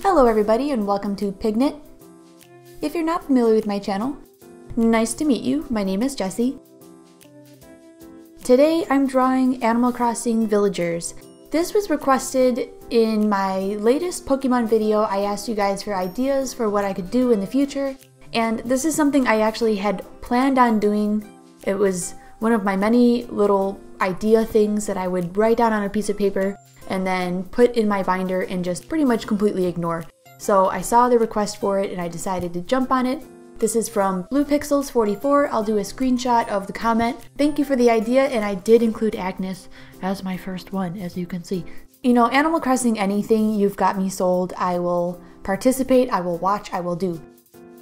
Hello everybody and welcome to Pigknit. If you're not familiar with my channel, nice to meet you. My name is Jessie. Today I'm drawing Animal Crossing villagers. This was requested in my latest Pokemon video. I asked you guys for ideas for what I could do in the future, and this is something I actually had planned on doing. It was one of my many little idea things that I would write down on a piece of paper and then put in my binder and just pretty much completely ignore. So I saw the request for it and I decided to jump on it. This is from BluePixels44. I'll do a screenshot of the comment. Thank you for the idea, and I did include Agnes as my first one, as you can see. You know, Animal Crossing anything, you've got me sold. I will participate, I will watch, I will do.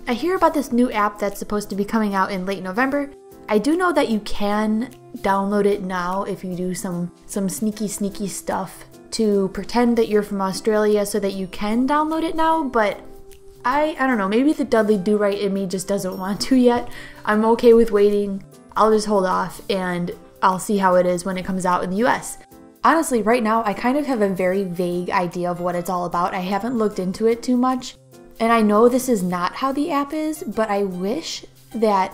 I hear about this new app that's supposed to be coming out in late November. I do know that you can download it now if you do some sneaky stuff to pretend that you're from Australia so that you can download it now, but I don't know, maybe the Dudley Do-Right in me just doesn't want to yet. I'm okay with waiting. I'll just hold off and I'll see how it is when it comes out in the US. Honestly, right now I kind of have a very vague idea of what it's all about. I haven't looked into it too much, and I know this is not how the app is, but I wish that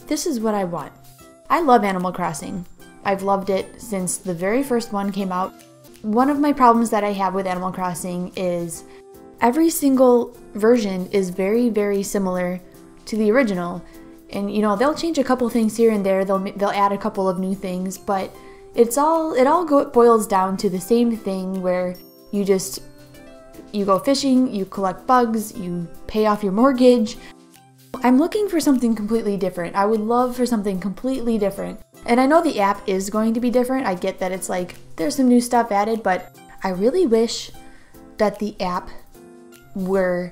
this is what I want. I love Animal Crossing. I've loved it since the very first one came out. One of my problems that I have with Animal Crossing is every single version is very similar to the original. And you know, they'll change a couple things here and there, they'll add a couple of new things, but it all boils down to the same thing where you go fishing, you collect bugs, you pay off your mortgage. I'm looking for something completely different. I would love for something completely different. And I know the app is going to be different. I get that it's like, there's some new stuff added, but I really wish that the app were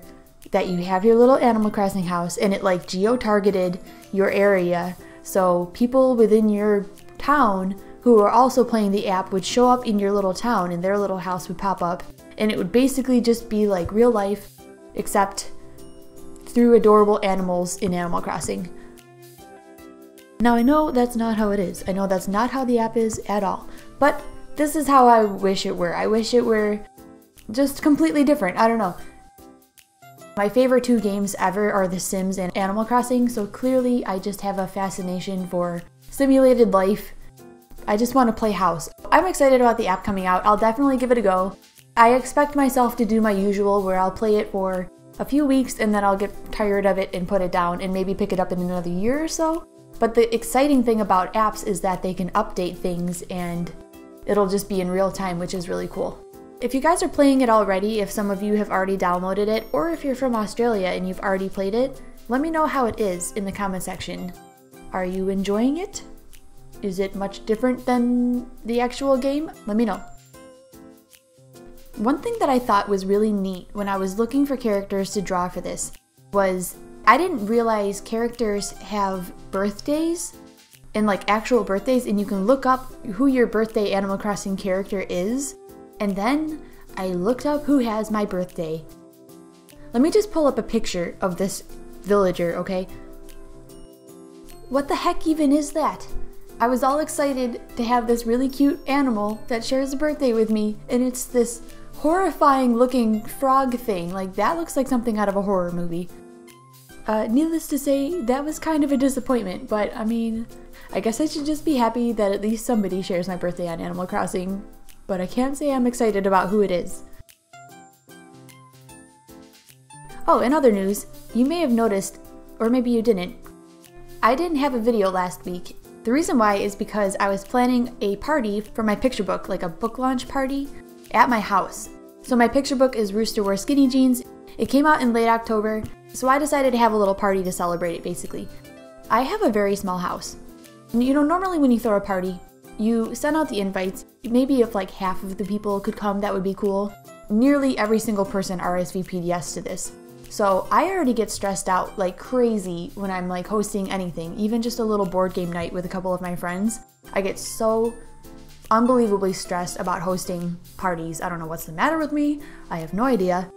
that you have your little Animal Crossing house and it like geo-targeted your area, so people within your town who are also playing the app would show up in your little town and their little house would pop up, and it would basically just be like real life except through adorable animals in Animal Crossing. Now I know that's not how it is. I know that's not how the app is at all, but this is how I wish it were. I wish it were just completely different. I don't know. My favorite two games ever are The Sims and Animal Crossing, so clearly I just have a fascination for simulated life. I just want to play house. I'm excited about the app coming out. I'll definitely give it a go. I expect myself to do my usual where I'll play it for a few weeks and then I'll get tired of it and put it down and maybe pick it up in another year or so. But the exciting thing about apps is that they can update things and it'll just be in real time, which is really cool. If you guys are playing it already, if some of you have already downloaded it, or if you're from Australia and you've already played it, let me know how it is in the comment section. Are you enjoying it? Is it much different than the actual game? Let me know. One thing that I thought was really neat when I was looking for characters to draw for this was I didn't realize characters have birthdays and like actual birthdays, and you can look up who your birthday Animal Crossing character is. And then I looked up who has my birthday. Let me just pull up a picture of this villager, okay? What the heck even is that? I was all excited to have this really cute animal that shares a birthday with me, and it's this horrifying looking frog thing. Like, that looks like something out of a horror movie. Needless to say, that was kind of a disappointment, but I mean, I guess I should just be happy that at least somebody shares my birthday on Animal Crossing. But I can't say I'm excited about who it is. Oh, in other news, you may have noticed, or maybe you didn't, I didn't have a video last week. The reason why is because I was planning a party for my picture book, like a book launch party, at my house. So my picture book is Rooster Wore Skinny Jeans. It came out in late October, so I decided to have a little party to celebrate it, basically. I have a very small house. You know, normally when you throw a party, you send out the invites. Maybe if like half of the people could come, that would be cool. Nearly every single person RSVP'd yes to this. So I already get stressed out like crazy when I'm like hosting anything, even just a little board game night with a couple of my friends. I get so unbelievably stressed about hosting parties. I don't know what's the matter with me. I have no idea.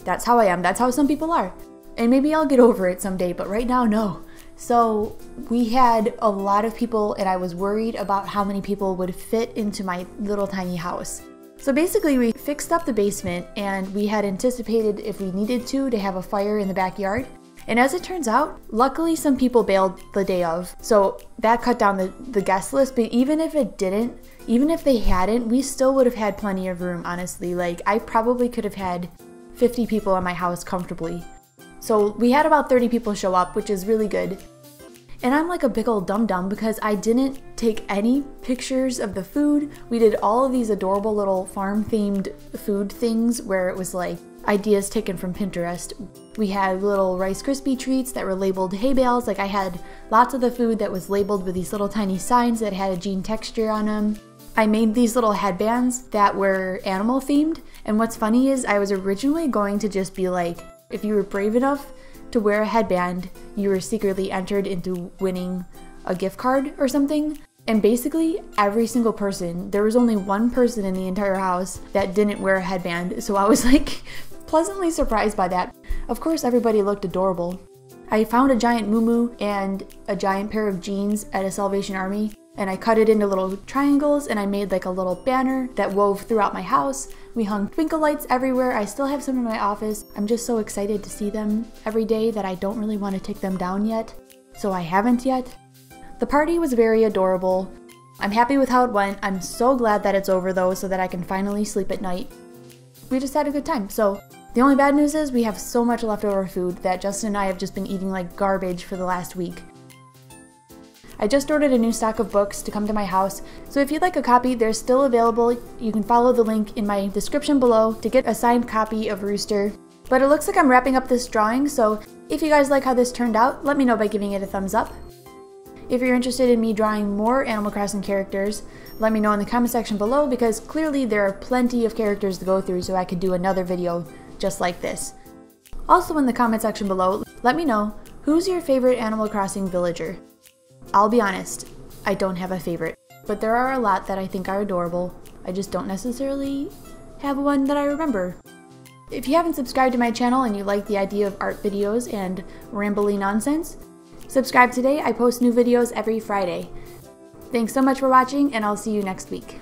That's how I am. That's how some people are. And maybe I'll get over it someday, but right now, no. So we had a lot of people and I was worried about how many people would fit into my little tiny house. So basically we fixed up the basement, and we had anticipated if we needed to have a fire in the backyard. And as it turns out, luckily some people bailed the day of, so that cut down the guest list. But even if it didn't, even if they hadn't, we still would have had plenty of room, honestly. Like, I probably could have had 50 people in my house comfortably. So we had about 30 people show up, which is really good. And I'm like a big old dum-dum because I didn't take any pictures of the food. We did all of these adorable little farm-themed food things where it was like ideas taken from Pinterest. We had little Rice Krispie treats that were labeled hay bales. Like, I had lots of the food that was labeled with these little tiny signs that had a jean texture on them. I made these little headbands that were animal themed. And what's funny is I was originally going to just be like, if you were brave enough to wear a headband, you were secretly entered into winning a gift card or something. And basically every single person, there was only one person in the entire house that didn't wear a headband. So I was like pleasantly surprised by that. Of course, everybody looked adorable. I found a giant muumuu and a giant pair of jeans at a Salvation Army, and I cut it into little triangles, and I made like a little banner that wove throughout my house. We hung twinkle lights everywhere. I still have some in my office. I'm just so excited to see them every day that I don't really want to take them down yet, so I haven't yet. The party was very adorable. I'm happy with how it went. I'm so glad that it's over though, so that I can finally sleep at night. We just had a good time. So the only bad news is we have so much leftover food that Justin and I have just been eating like garbage for the last week. I just ordered a new stock of books to come to my house, so if you'd like a copy, they're still available. You can follow the link in my description below to get a signed copy of Rooster. But it looks like I'm wrapping up this drawing, so if you guys like how this turned out, let me know by giving it a thumbs up. If you're interested in me drawing more Animal Crossing characters, let me know in the comment section below, because clearly there are plenty of characters to go through, so I could do another video just like this. Also in the comment section below, let me know, who's your favorite Animal Crossing villager? I'll be honest, I don't have a favorite, but there are a lot that I think are adorable. I just don't necessarily have one that I remember. If you haven't subscribed to my channel and you like the idea of art videos and rambly nonsense, subscribe today. I post new videos every Friday. Thanks so much for watching, and I'll see you next week.